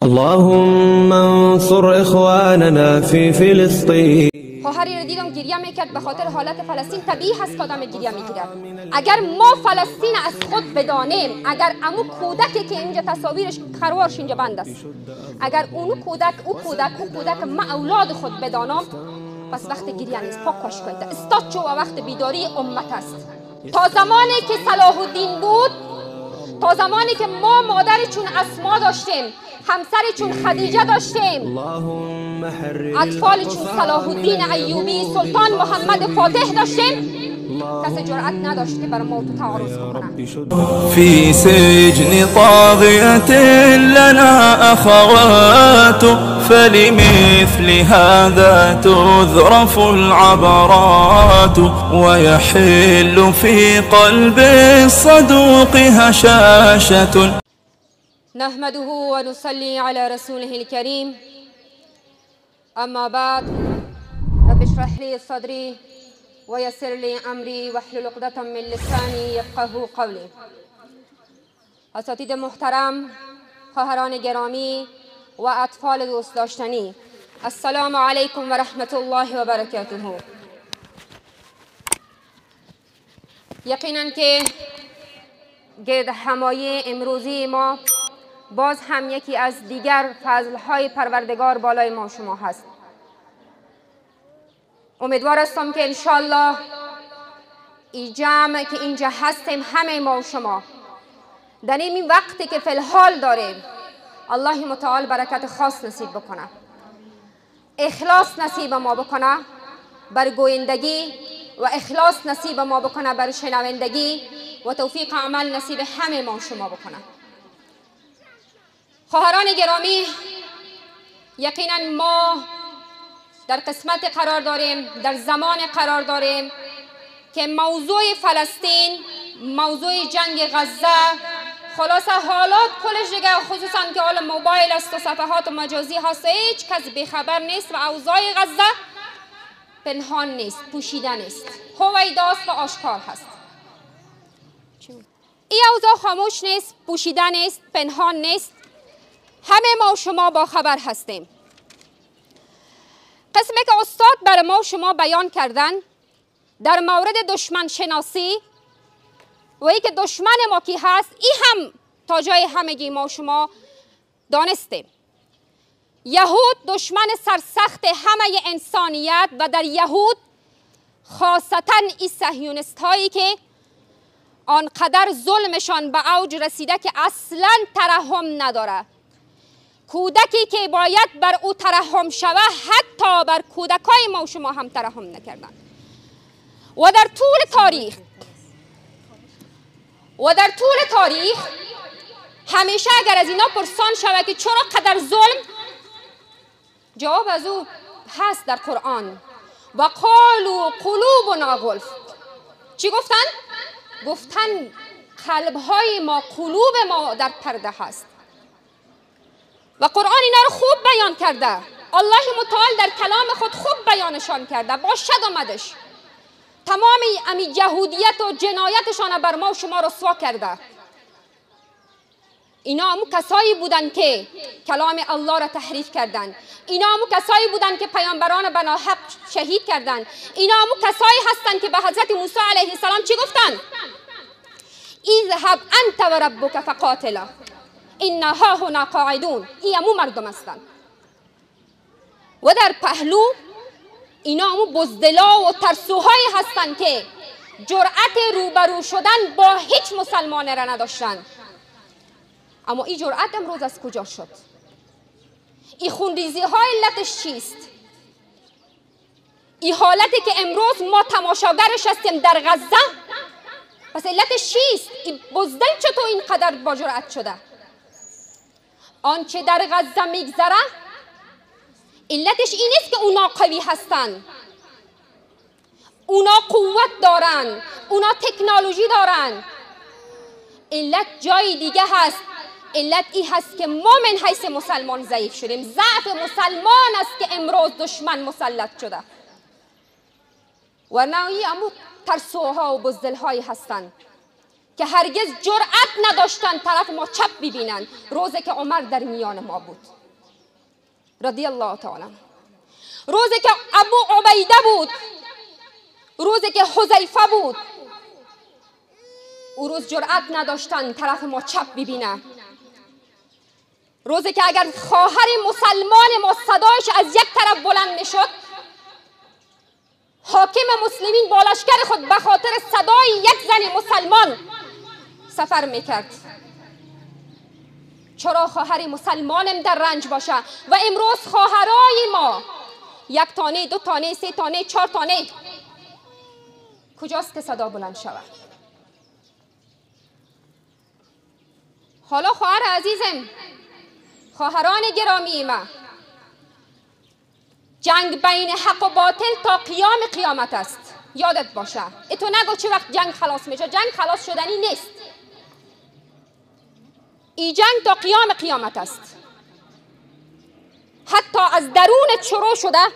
اللهم انصر اخواننا في فلسطین. خواهری رو دیدم گریه میکرد به خاطر حالت فلسطین. طبیعی هست که آدم گریه میگیره. اگر ما فلسطین از خود بدانیم، اگر امو کودکی که اینجا تصاویرش خروارش اینجا بند است، اگر اون کودک ما اولاد خود بدانم، پس وقت گریه نیست، پاکش کنید. استاد چو وقت بیداری امت است. تا زمانی که صلاح الدین بود، تا زمانی که ما مادر چون اسما داشتیم، همسر چون خدیجه داشتیم، اطفال چون صلاح الدین ایوبی، سلطان محمد فاتح داشتیم، کسی جرأت نداشت که بر ما تو تعارض بکنه. في سجن طاغية لنا أخوات فلمثل هذا تذرف العبرات ويحل في قلب الصدوق هشاشة. نحمده ونصلي على رسوله الكريم. أما بعد، رب اشرح لي صدري ويسر لي أمري واحلل عقدة من لساني يفقهوا قولي. اساتید محترم، خواهران گرامی و اطفال دوست داشتنی، السلام علیکم و رحمت الله و برکاته. یقینا که گرد همایی امروزی ما باز هم یکی از دیگر فضلهای پروردگار بالای ما شما هست. امیدوار هستم که انشالله این جمع که اینجا هستیم، همه ما و شما در این وقتی که فی الحال داریم، الله متعال برکت خاص نصیب بکنه، اخلاص نصیب ما بکنه بر گویندگی و اخلاص نصیب ما بکنه بر شنوندگی و توفیق عمل نصیب همه ما و شما بکنه. خواهران گرامی، یقینا ما در قسمت قرار داریم، در زمان قرار داریم که موضوع فلسطین، موضوع جنگ غزه، خلاصه حالات کلش دیگه، خصوصا که حال موبایل است و صفحات مجازی هست، هیچ کس بیخبر نیست و اوضاع غزه پنهان نیست، پوشیده نیست، هویداست و آشکار هست. این اوضاع خاموش نیست، پوشیده نیست، پنهان نیست، همه ما و شما با خبر هستیم. قسمی که استاد بر ما و شما بیان کردن در مورد دشمن شناسی و ای که دشمن ما کی هست، این هم تا جای همگی ما و شما دانستیم. یهود دشمن سرسخت همه انسانیت و در یهود خاصتا این صهیونیست هایی که آنقدر ظلمشان به اوج رسیده که اصلا ترحم نداره. کودکی که باید بر او ترحم شود، حتی بر کودکای ما و شما هم ترحم نکردن. و در طول تاریخ همیشه اگر از اینا پرسان شود که چرا قدر ظلم، جواب از او هست در قرآن. و قالوا قلوبنا غلف. چی گفتن؟ گفتن قلبهای ما، قلوب ما در پرده هست. و قرآن اینا رو خوب بیان کرده. الله متعال در کلام خود خوب بیانشان کرده، باشد آمدش. تمام امی یهودیت و جنایتشان بر ما و شما رسوا کرده. اینا همون کسایی بودن که کلام الله را تحریف کردند. اینا همون کسایی بودن که پیامبران به ناحق شهید کردند. اینا همون کسایی هستند که به حضرت موسی علیه السلام چی گفتند؟ اذهب انت و ربک فقاتلا انا هاهنا قاعدون. این همون مردم هستند. و در پهلو اینا همون بزدلا و ترسوهایی هستند که جرأت روبرو شدن با هیچ مسلمان را نداشتند. اما این جرأت امروز از کجا شد؟ این خونریزی ها علتش چیست؟ این حالتی که امروز ما تماشاگرش هستیم در غزه، پس علتش چیست؟ این بزدل چطور اینقدر با جرأت شده؟ آنچه در غزه میگذره علتش این نیست که اونا قوی هستن، اونا قوت دارن، اونا تکنولوژی دارن. علت جای دیگه هست. علت این هست که ما من حیث مسلمان ضعیف شدیم. ضعف مسلمان است که امروز دشمن مسلط شده. ورنه این امو ترسوها و بزدلهایی هستن که هرگز جرأت نداشتن طرف ما چپ ببینن، روزی که عمر در میان ما بود رضی الله تعالی، روزی که ابو عبیده بود، روزی که حذیفه بود، او روز جرأت نداشتن طرف ما چپ ببینن، روزی که اگر خواهر مسلمان ما صدایش از یک طرف بلند میشد، حاکم مسلمین با لشکر خود به خاطر صدای یک زن مسلمان سفر میکرد. چرا خواهر مسلمانم در رنج باشه؟ و امروز خواهرای ما یک تانه، دو تانه، سه تانه، چهار تانه، کجاست که صدا بلند شود؟ حالا خواهر عزیزم، خواهران گرامی ما، جنگ بین حق و باطل تا قیام قیامت است. یادت باشه، تو نگو چه وقت جنگ خلاص میشه، جنگ خلاص شدنی نیست. این جنگ تا قیام قیامت است. حتی از درون شروع شده،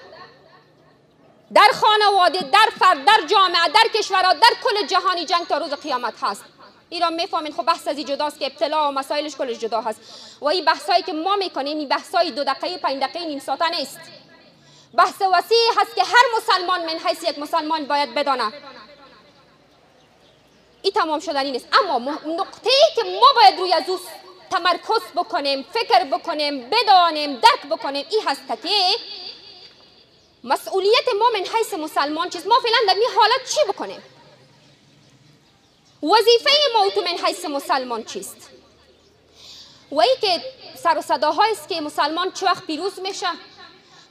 در خانواده، در فرد، در جامعه، در کشورها، در کل جهانی جنگ تا روز قیامت هست. این را میفهمین. خب بحث از این جداست که ابتلا و مسائلش کلش جدا هست. و این بحثایی که ما میکنیم، این بحثای 2 دقیقه 5 دقیقه نیم ساعته نیست. بحث وسیع هست که هر مسلمان من حیث یک مسلمان باید بدانه. این تمام شدنی نیست. اما نقطه‌ای که ما باید روی از تمرکز بکنیم، فکر بکنیم، بدانیم، درک بکنیم، این هست که مسئولیت ما من حیث مسلمان چیست؟ ما فعلا در این حالت چی بکنیم؟ وظیفه ما تو من حیث مسلمان چیست؟ و ای که سر و صداهایی است که مسلمان چه وقت پیروز میشه،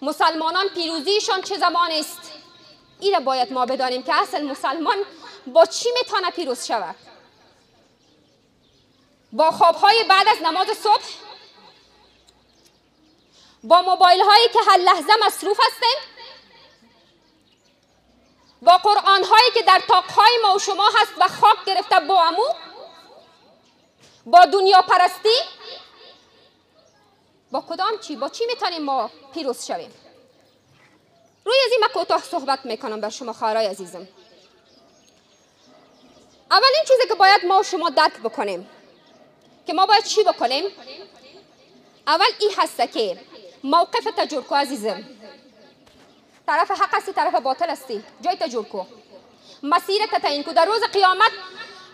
مسلمانان پیروزیشان چه زمان است، این را باید ما بدانیم که اصل مسلمان با چی میتونه پیروز شود؟ با خوابهای بعد از نماز صبح، با موبایل هایی که هر لحظه مصروف هستیم، با قرآن هایی که در طاقهای ما و شما هست و خاک گرفته با امو، با دنیا پرستی، با کدام چی؟ با چی میتونیم ما پیروز شویم؟ روی از این من کوتاه صحبت میکنم بر شما خواهرای عزیزم. اولین چیزی که باید ما و شما درک بکنیم که ما باید چی بکنیم؟ اول این هست که موقف تجربه کو عزیزم. طرف حق هستی، طرف باطل هستی، جای تجربه کو، مسیرت تعیین کو. در روز قیامت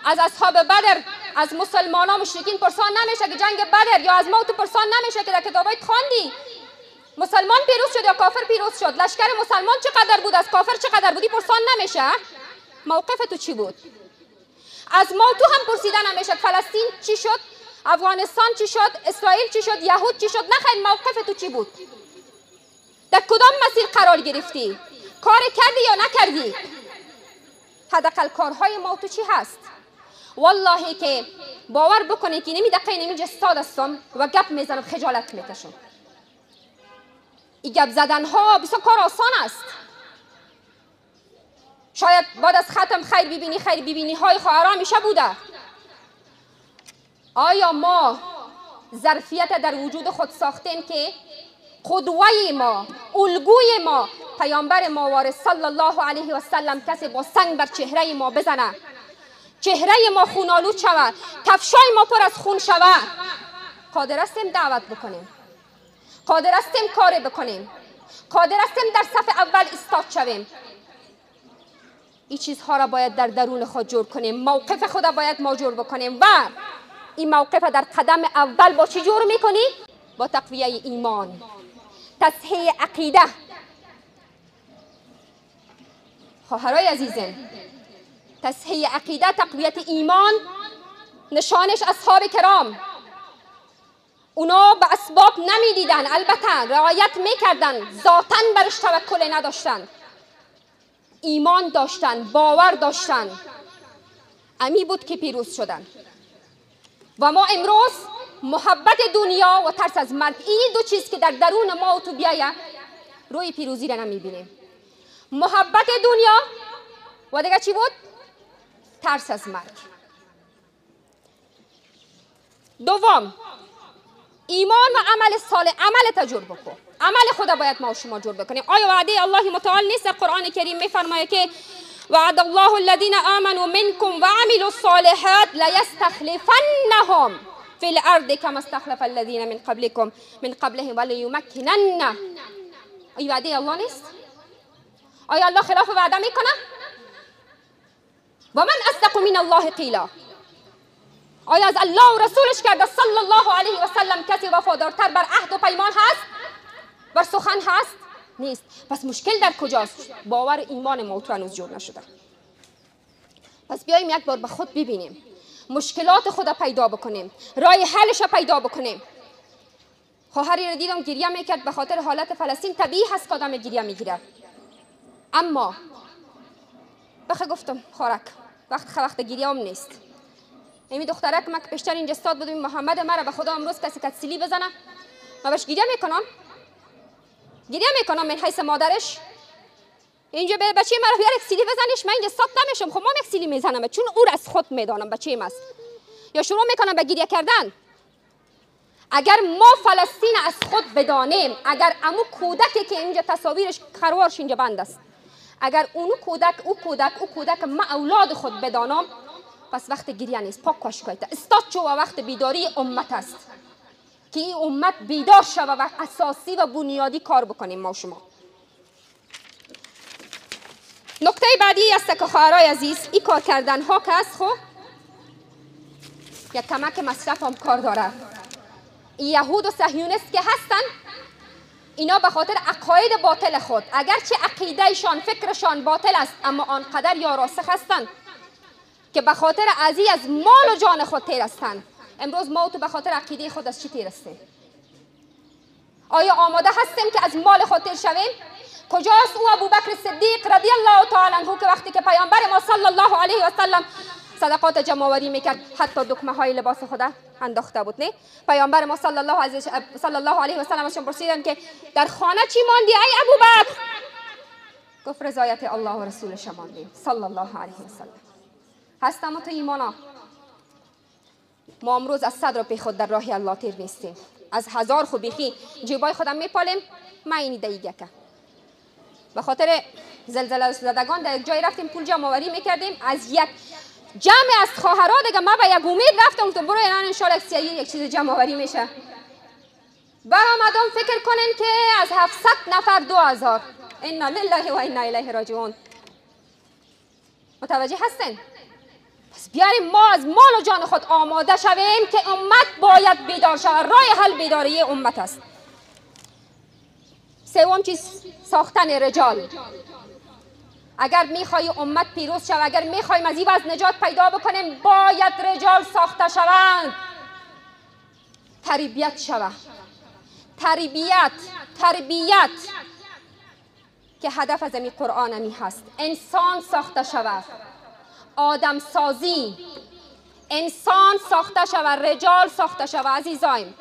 از اصحاب بدر، از مسلمانان مشرکین پرسان نمیشه که جنگ بدر، یا از موت پرسان نمیشه که در کتابات خواندی مسلمان پیروز شد یا کافر پیروز شد، لشکر مسلمان چقدر بود، از کافر چقدر بودی، پرسان نمیشه. موقف تو چی بود؟ از موت هم پرسیدن نمیشه فلسطین چی شد، افغانستان چی شد، اسرائیل چی شد، یهود چی شد. نخیر، موقف تو چی بود؟ در کدام مسیر قرار گرفتی؟ کار کردی یا نکردی؟ حداقل کارهای ما تو چی هست؟ والله که باور بکنید که نمی دقیقه نمی جستاد هستم و گپ میزنم خجالت میکشم. این گپ زدن ها بسیار کار آسان است. شاید بعد از ختم خیر ببینی های خواهران میشه بوده. آیا ما ظرفیت در وجود خود ساختیم که قدوه ما، الگوی ما، پیامبر ما وارث صلی الله علیه و سلم کسی با سنگ بر چهره ما بزنه، چهره ما خونالود شود، کفشای ما پر از خون شود؟ قادر هستیم دعوت بکنیم، قادر هستیم کار بکنیم، قادر هستیم در صف اول استاد شویم. این چیزها را باید در درون خود جور کنیم، موقف خود را باید ما جور بکنیم. و این موقف در قدم اول با چی جور میکنی؟ با تقویه ایمان، تصحیح عقیده. خواهرای عزیزم، تصحیح عقیده، تقویت ایمان نشانش اصحاب کرام. اونا به اسباب نمیدیدن، البته رعایت میکردن، ذاتاً برش توکل نداشتن، ایمان داشتن، باور داشتن. امی بود که پیروز شدن. و ما امروز محبت دنیا و ترس از مرگ، این دو چیز که در درون ما و تو بیایه، روی پیروزی را نمیبینیم. محبت دنیا و دیگه چی بود؟ ترس از مرگ. دوم، ایمان و عمل صالح. عمل تجربه کن، عمل خدا باید ما و شما جور بکنیم. آیا وعده الله متعال نیست؟ قرآن کریم میفرماید که وعد الله الذين آمنوا منكم وعملوا الصالحات ليستخلفنهم في الارض كما استخلف الذين من قبلهم وليمكنن. این وعده الله نیست؟ آیا الله خلاف وعده میکنه؟ و من اصدق من الله قیلا. آیا از الله و رسولش کرده صلی الله علیه و سلم کسی وفادارتر بر عهد و پیمان هست؟ بر سخن هست؟ نیست. پس مشکل در کجاست؟ باور ایمان ما تو هنوز جور نشده. پس بیاییم یک بار به خود ببینیم، مشکلات خود پیدا بکنیم، راه حلش پیدا بکنیم. خواهری رو دیدم گریه میکرد به خاطر حالت فلسطین. طبیعی هست که آدم گریه میگیره، اما بخه گفتم خورک وقت گریه هم نیست. این دختره که من پیشتر اینجا استاد بودم محمد مرا به خدا امروز کسی که سیلی بزنه من بهش گریه میکنم من حیث مادرش. اینجا به بچه مرا بیار یک سیلی بزنیش، من اینجا استاد نمیشم، خب من یک سیلی میزنم چون او را از خود میدانم بچه‌م است. یا شروع میکنم به گریه کردن. اگر ما فلسطین از خود بدانیم، اگر امو کودکی که اینجا تصاویرش خروارش اینجا بند است، اگر او کودک ما اولاد خود بدانم، پس وقت گریه نیست، پاک کاش کنید. استاد چو وقت بیداری امت است که این امت بیدار شوه و اساسی و بنیادی کار بکنیم ما شما. نکته بعدی است که خواهرای عزیز این کار کردن ها که است، خب یک کمک مصرف هم کار داره. یهود و صهیونیست که هستن، اینا به خاطر عقاید باطل خود، اگرچه عقیدهشان فکرشان باطل است، اما آنقدر یا راسخ هستن که به خاطر از مال و جان خود تیر هستن. امروز ما تو به خاطر عقیده خود از چی تیر هستیم؟ آیا آماده هستیم که از مال خود تیر شویم؟ کجاست او ابوبکر صدیق رضی الله تعالی عنه که وقتی که پیامبر ما صلی الله علیه و سلم صدقات جمع آوری میکرد حتی دکمه های لباس خود انداخته بود؟ نه، پیامبر ما صلی الله علیه و سلم ازشون پرسیدن که در خانه چی ماندی ای ابوبکر؟ گفت رضایت الله و رسولش ماندیم صلی الله علیه و سلم. هستم تو ایمانا ما امروز از 100 روپیه خود در راه الله تیر نیستیم، از 1000 خو بیخی جیبای خودم میپالیم. ما اینی دیگه که به خاطر زلزله زدگان در یک جای رفتیم پول جمع آوری میکردیم، از یک جمع از خواهرها دیگه ما به یک امید رفتم تو برو ان شاءالله یک چیز جمع آوری میشه. برآمدم فکر کنین که از 700 نفر 2000. انا لله و انا الیه راجعون. متوجه هستین؟ پس بیاریم ما از مال و جان خود آماده شویم که امت باید بیدار شود. راه حل بیداری امت است. سوم چیز ساختن رجال. اگر میخوای امت پیروز شود، اگر میخوایم از این وضع نجات پیدا بکنیم، باید رجال ساخته شوند، تربیت شود. تربیت که هدف از این قرآن همی هست. انسان ساخته شود، آدم سازی، انسان ساخته شود، رجال ساخته شود. عزیزایم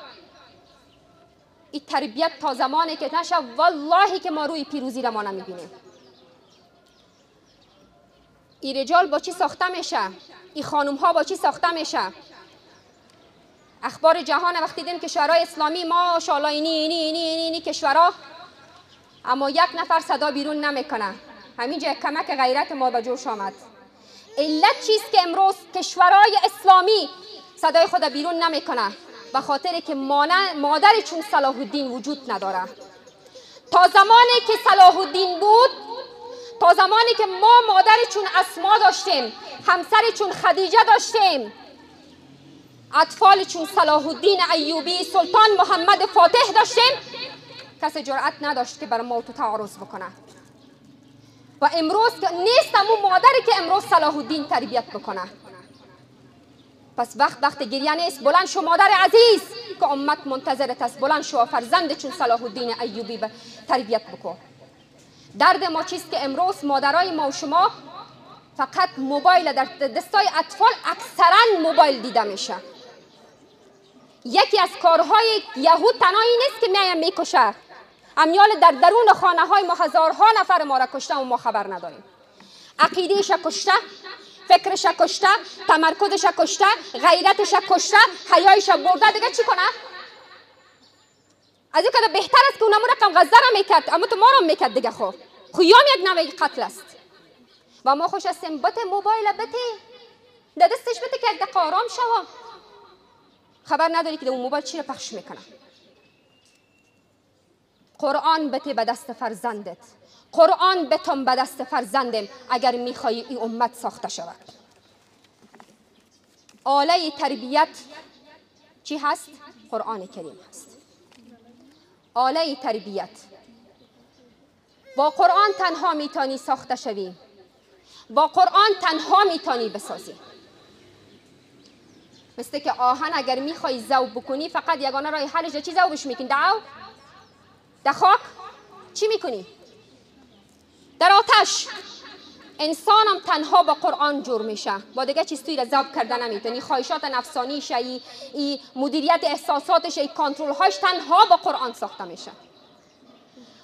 این تربیت تا زمانی که نشه والله که ما روی پیروزی را ما نمیبینیم. این رجال با چی ساخته میشه؟ این خانم ها با چی ساخته میشه؟ اخبار جهان وقتی دیدیم کشورهای اسلامی ماشاءالله اینی کشورها، اما یک نفر صدا بیرون نمیکنه. همینجا کمک غیرت ما به جوش آمد. علت چیست که امروز کشورهای اسلامی صدای خود بیرون نمیکنه؟ به خاطر که مادر چون صلاح الدین وجود نداره. تا زمانی که صلاح الدین بود، تا زمانی که ما مادر چون اسما داشتیم، همسر چون خدیجه داشتیم، اطفال چون صلاح الدین ایوبی، سلطان محمد فاتح داشتیم، کسی جرأت نداشت که بر ما تو تعارض بکنه. و امروز که نیست همون مادری که امروز صلاح الدین تربیت بکنه. پس وقت گریه نیست. بلند شو مادر عزیز که امت منتظرت است، بلند شو فرزند چون صلاح الدین ایوبی تربیت بکن. درد ما چیست که امروز مادرای ما و شما فقط موبایل در دستای اطفال، اکثرا موبایل دیده میشه. یکی از کارهای یهود تنهایی نیست که میایم میکشه، امیال در درون خانه های ما هزارها نفر ما را کشته و ما خبر نداریم. عقیدهش کشته، فکرش کشته، تمرکزش کشته، غیرتش کشته، حیایش برده. دیگه چی کنه؟ از این که بهتر است که اونمون رقم غزه را میکرد، اما تو ما را میکرد دیگه. خویام یک نوع قتل است. و ما خوش هستیم بته موبایل بته در دستش بته که یک دقیقه آرام شوا. خبر نداری که در اون موبایل چی رو پخش میکنه. قرآن بته به دست فرزندت، قرآن بتون به دست فرزندم اگر میخوای این امت ساخته شود. آله تربیت چی هست؟ قرآن کریم هست. آله تربیت با قرآن تنها میتونی ساخته شوی، با قرآن تنها میتونی بسازی. مثل که آهن اگر میخوای ذوب بکنی فقط یگانه راه حلش چی ذوبش میکنی؟ در خاک چی میکنی؟ در آتش. انسان هم تنها با قرآن جور میشه، با دیگه چیز توی را ذوب کردن نمیتونی. خواهشات نفسانیش، ای مدیریت احساساتش، ای کنترل هاش تنها با قرآن ساخته میشه.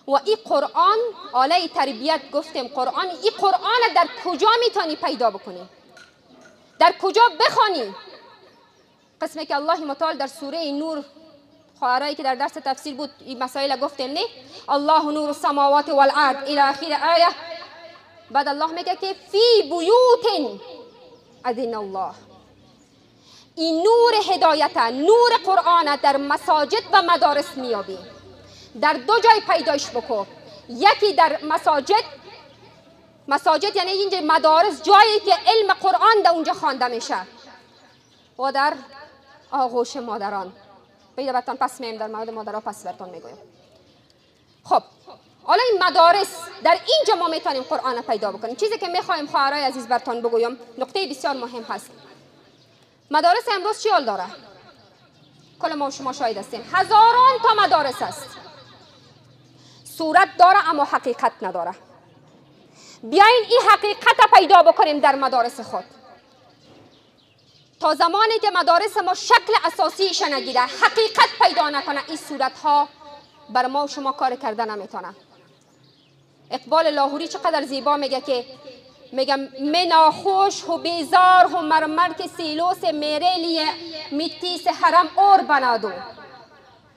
و این قرآن آله تربیت گفتیم قرآن، این قرآن در کجا میتونی پیدا بکنی؟ در کجا بخوانی؟ قسمی که الله متعال در سوره نور، خواهرایی که در درس تفسیر بود این مسائل گفتیم نه، الله نور السماوات والارض الى آخر آیه. بعد الله میگه که فی بیوت اذن الله. این نور هدایت، نور قرآن در مساجد و مدارس میابی. در دو جای پیدایش بکن. یکی در مساجد یعنی اینجا مدارس، جایی که علم قرآن در اونجا خوانده میشه، و در آغوش مادران. پیدا برتان پس میم در مورد مادرها پس برتان میگویم. خب حالا این مدارس در اینجا ما میتونیم قرآن پیدا بکنیم. چیزی که میخوایم خواهرای عزیز برتان بگویم، نقطه بسیار مهم هست. مدارس امروز چی حال داره؟ کل ما شما شاهد هستیم، هزاران تا مدارس است. صورت داره اما حقیقت نداره. بیاین این حقیقت پیدا بکنیم در مدارس خود. تا زمانی که مدارس ما شکل اساسیش نگیره، حقیقت پیدا نکنه، این صورت ها بر ما و شما کار کرده نمیتونه. اقبال لاهوری چقدر زیبا میگه که من خوش و بیزار و مرمر که سیلوس میرلی میتیس حرم اور بنادو.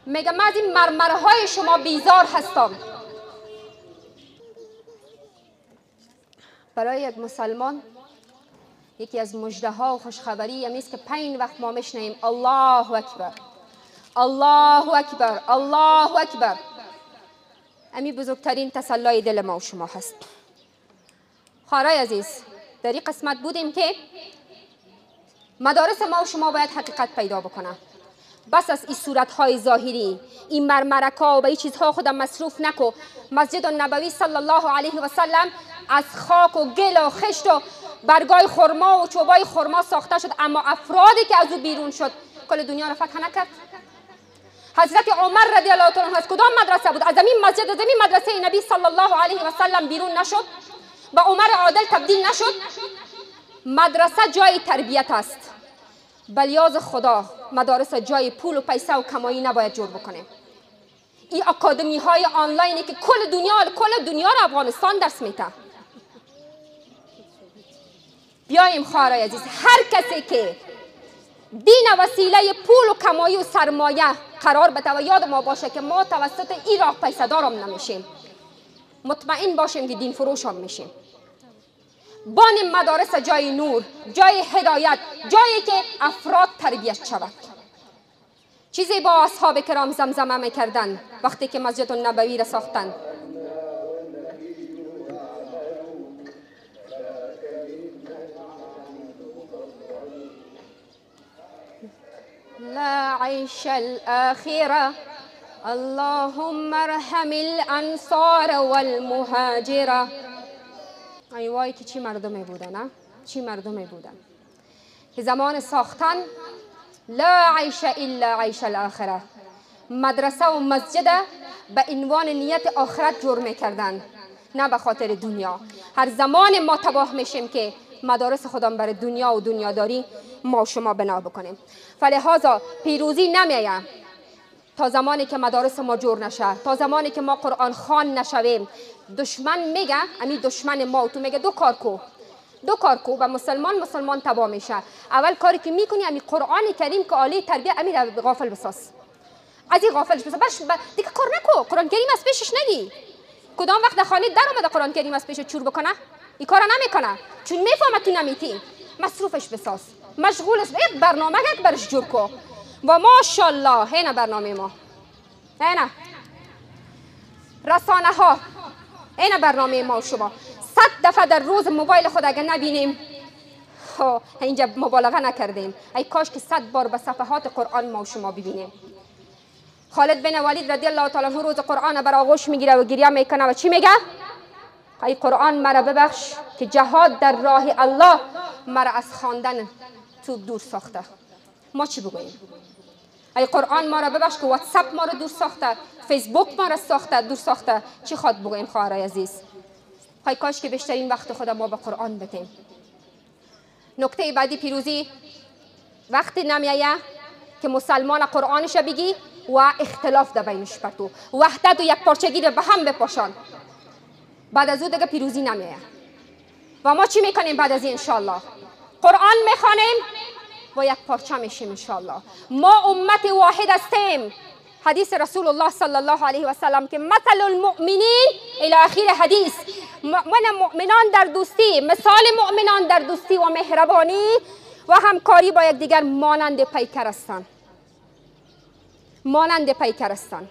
میگه من از این مرمرهای شما بیزار هستم. برای یک مسلمان یکی از مژده ها و خوشخبری همیست که 5 وقت ما میشنیم الله اکبر، الله اکبر، الله اکبر. امی بزرگترین تسلای دل ما و شما هست. خواهرای عزیز، در این قسمت بودیم که مدارس ما و شما باید حقیقت پیدا بکنه. بس از این صورتهای ظاهری، این مرمرکا و به این چیزها خودم مصروف نکو. مسجد النبوی صلی الله علیه و سلم از خاک و گل و خشت و برگای خرما و چوبای خرما ساخته شد، اما افرادی که از او بیرون شد کل دنیا را فتح نکرد. حضرت عمر رضی الله عنه از کدام مدرسه بود؟ از این مسجد، از این مدرسه نبی صلی الله علیه و سلم بیرون نشد، به عمر عادل تبدیل نشد. مدرسه جای تربیت است. بلیاز خدا مدارس جای پول و پیسه و کمایی نباید جور بکنه. این اکادمی های آنلاینی که کل دنیا را افغانستان درس میده. بیایم خواهرای عزیز، هر کسی که دین وسیله پول و کمایی و سرمایه قرار بده و یاد ما باشه که ما توسط این راه پیسه دارم نمیشیم، مطمئن باشیم که دین فروش هم میشیم. بانیم مدارس جای نور، جای هدایت، جایی که افراد تربیت شود. چیزی با اصحاب کرام زمزمه میکردن وقتی که مسجد النبوی را ساختن. لا عيش الآخرة اللهم ارحم الانصار والمهاجرة. ای وای که چی مردمی بودن، نه؟ چی مردمی بودن که زمان ساختن لا عیش الا عیش الاخره، مدرسه و مسجد به عنوان نیت آخرت جور میکردن، نه به خاطر دنیا. هر زمان ما تباه میشیم که مدارس خودم برای دنیا و دنیاداری ما شما بنا بکنیم. فلهذا پیروزی نمیایه تا زمانی که مدارس ما جور نشه، تا زمانی که ما قرآن خوان نشویم. دشمن میگه، امی دشمن ما و تو میگه دو کار کو و مسلمان تباه میشه. اول کاری که میکنی امی قرآن کریم که عالی تربیه، امی را غافل بساز، از این غافلش بساز. باش دیگه کار نکو، قرآن کریم از پیشش نگی. کدام وقت خالد در اومده قرآن کریم از پیش چور بکنه؟ این کارو نمیکنه چون میفهمه تو نمیتی. مصروفش بساز، مشغولش به برنامه یک برش جور کو. و ماشاءالله هینا برنامه ما، هینا رسانه ها، هینا برنامه ما و شما. 100 دفعه در روز موبایل خود اگر نبینیم اینجا مبالغه نکردیم. ای کاش که 100 بار به صفحات قرآن ما و شما ببینیم. خالد بن ولید رضی الله تعالی عنه روز قرآن بر آغوش میگیره و گریه میکنه و چی میگه؟ ای قرآن مرا ببخش که جهاد در راه الله مرا از خواندن تو دور ساخته. ما چی بگوییم؟ ای قرآن ما را ببخش که واتساپ ما را دور ساخته، فیسبوک ما را ساخته، دور ساخته. چی خواد بگوییم خواهرای عزیز؟ ای کاش که بیشترین وقت خود ما به قرآن بدیم. نکته بعدی پیروزی وقتی نمیایه که مسلمان قرآنش بگی و اختلاف در بینش پرتو، وحدت و یک پارچگی را به هم بپاشان. بعد از او دیگه پیروزی نمیایه. و ما چی میکنیم بعد از این انشالله؟ قرآن میخوانیم و یک پارچه میشیم انشالله. ما امت واحد هستیم. حدیث رسول الله صلی الله علیه و سلم که مثل المؤمنین الی آخر حدیث، مؤمنان در دوستی، مثال مؤمنان در دوستی و مهربانی و همکاری با یکدیگر مانند پیکر هستند. مانند پیکر هستند.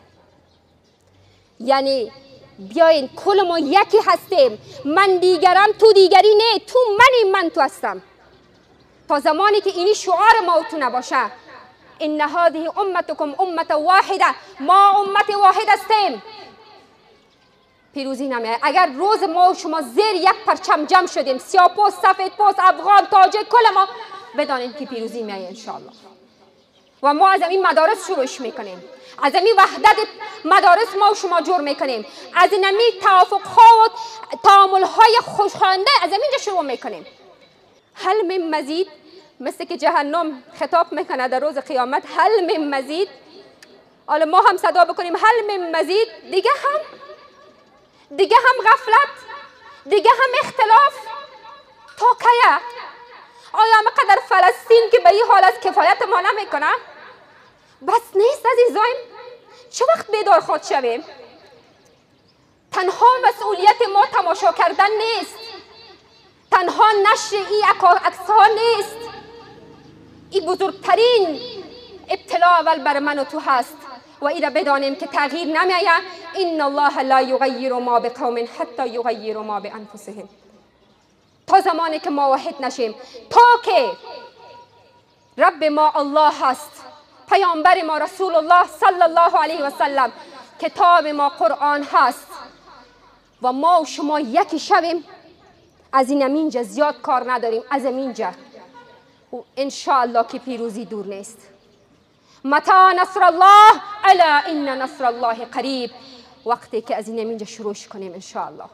یعنی بیاین کل ما یکی هستیم. من دیگرم تو دیگری نه، تو منی من تو هستم. تا زمانی که اینی شعار ما و تو نباشه، ان هذه امتکم امت واحده، ما امت واحد هستیم، پیروزی نمیاد. اگر روز ما و شما زیر یک پرچم جمع شدیم، سیاه‌پوست، سفیدپوست، افغان، تاجک، کل ما، بدانید که پیروزی میاد انشاءالله. و ما از این مدارس شروعش میکنیم، از این وحدت مدارس ما و شما جور میکنیم، از این توافق ها و تعامل های خوشخوانده از اینجا شروع میکنیم. هل من مزید، مثل که جهنم خطاب میکنه در روز قیامت، هل من مزید. حالا ما هم صدا بکنیم هل من مزید. دیگه هم غفلت، دیگه هم اختلاف. تا کیه؟ آیا مقدر فلسطین که به این حالت کفایت ما نمیکنه؟ بس نیست عزیزایم؟ چه وقت بیدار خود شویم؟ تنها مسئولیت ما تماشا کردن نیست، تنها نشر این عکس‌ها نیست. این بزرگترین ابتلا اول بر من و تو هست و این را بدانیم که تغییر نمیآید. ان الله لا یغیر ما بقوم حتی یغیروا ما بانفسهم. تا زمانی که ما واحد نشیم، تا که رب ما الله هست، پیامبر ما رسول الله صلی الله علیه و سلم، کتاب ما قرآن هست و ما و شما یکی شویم، از اینجا زیاد کار نداریم. از اینجا و انشاءالله که پیروزی دور نیست. متی نصر الله الا ان نصر الله قریب. وقتی که از اینجا شروعش کنیم انشاءالله.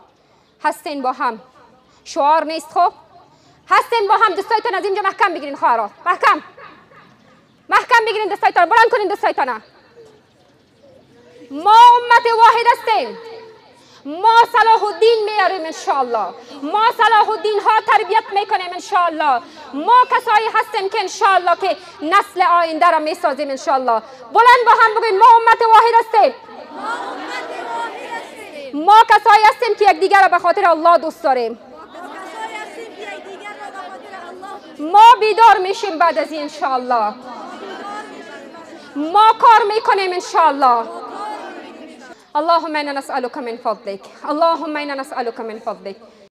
هستین با هم؟ شعار نیست خب؟ هستین با هم؟ دستایتان از اینجا محکم بگیرین خواهرها، محکم بگیرین دستایتان، بلند کنین دستایتان. ما امت واحد هستیم. ما صلاح الدین میاریم انشاءالله. ما صلاح الدین ها تربیت میکنیم انشاءالله. ما کسایی هستیم که انشاءالله که نسل آینده را میسازیم انشاءالله. بلند با هم بگوین ما امت واحد هستیم. ما کسایی هستیم که یکدیگر را به خاطر الله دوست داریم. ما بیدار میشیم بعد از این انشاءالله. ما کار میکنیم انشاءالله. اللهم انا نسألك من فضلك، اللهم انا نسألك من فضلك.